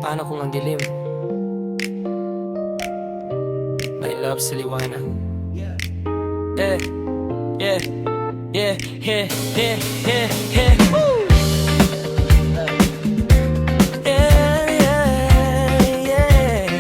Paano kung ang dilim? My love sa liwanag. Yeah, yeah, yeah, yeah, yeah, yeah, yeah. Woo! Yeah, yeah, yeah.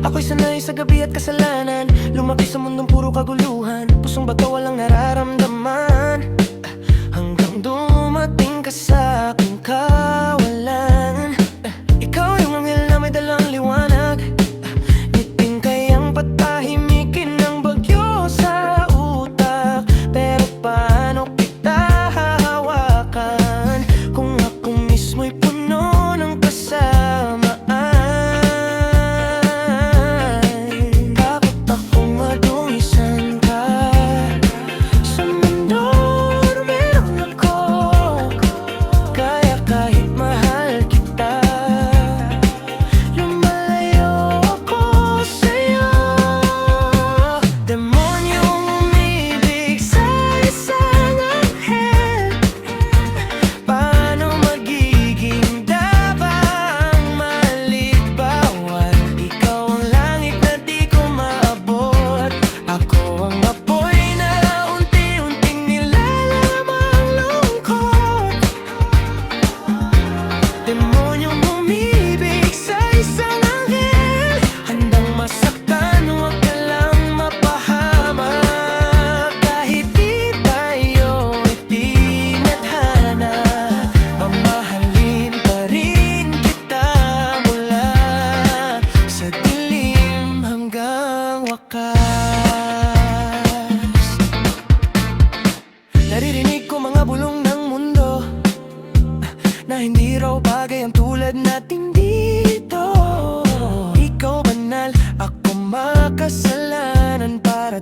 Ako'y sanay sa gabi at kasalanan, lumaki sa mundong puro kaguluhan, pusong bato walang nararamdaman, hanggang dumating ka sa aking kawalan. Ikaw yung anghel na may dalang liwanag, ngiting kayang patahimikin ng bagyo sa utak. Pero paano kita hahawakan kung ako mismo'y puno ng kasamaan? Bakit ako madungisan ka? Sa mundo meron ako, kaya kahit mahal kita, lumalayo ako sa'yo. Demonyong umibig sa isang anghel, paano magiging daba ang maliit? Bawal ikaw ang langit na di ko maabot. Ako ang apoy na unti-unting nilalamang lungkot. Demonyong umibig sa isang anghel, handang masaktan, huwag ka lang mapahamak. Kahit di tayo itinadhana, mamahalin pa rin kita mula sa dilim hanggang wakas. Naririnig ko mga bulong ng mundo na hindi raw bagay ang tulad natin dito. Ikaw banal, ako makasalanan para